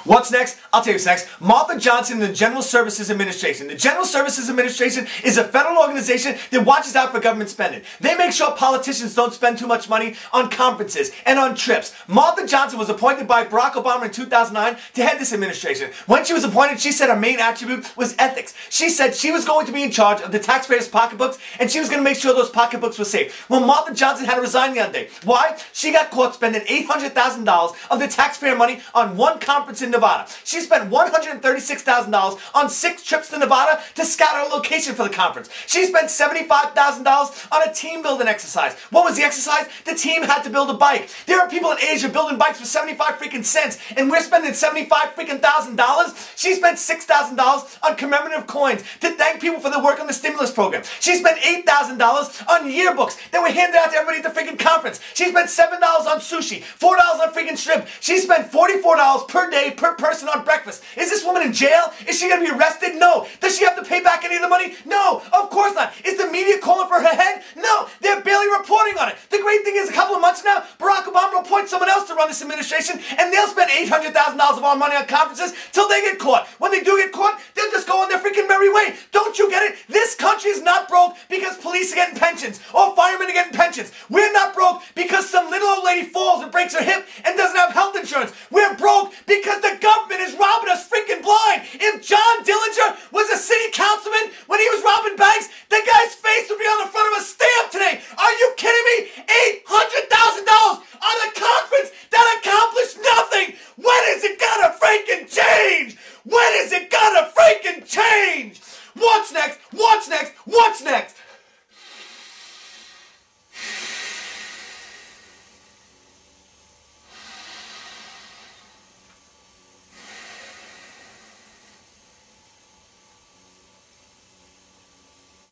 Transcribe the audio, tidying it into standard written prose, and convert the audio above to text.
What's next? I'll tell you what's next. Martha Johnson and the General Services Administration. The General Services Administration is a federal organization that watches out for government spending. They make sure politicians don't spend too much money on conferences and on trips. Martha Johnson was appointed by Barack Obama in 2009 to head this administration. When she was appointed, she said her main attribute was ethics. She said she was going to be in charge of the taxpayers' pocketbooks and she was going to make sure those pocketbooks were safe. Well, Martha Johnson had to resign the other day. Why? She got caught spending $800,000 of the taxpayer money on one conference in Nevada. She spent $136,000 on 6 trips to Nevada to scout her location for the conference. She spent $75,000 on a team building exercise. What was the exercise? The team had to build a bike. There are people in Asia building bikes for 75 freaking cents and we're spending 75 freaking $1,000. She spent $6,000 on commemorative coins to thank people for their work on the stimulus program. She spent $8,000 on yearbooks that were handed out to everybody at the freaking conference. She spent $7 on sushi, $4 on freaking shrimp. She spent $44 per day per person on breakfast. Is this woman in jail? Is she going to be arrested? No. Does she have to pay back any of the money? No, of course not. Is the media calling for her head? No, they're barely reporting on it. The great thing is a couple of months now, Barack Obama will appoint someone else to run this administration and they'll spend $800,000 of our money on conferences till they get caught. When they do get caught, they'll just go on their freaking merry way. Don't you get it? This country is not broke because police are getting pensions or firemen are getting pensions. We're not broke because some little old lady falls and breaks her hip and doesn't have health insurance. We're broke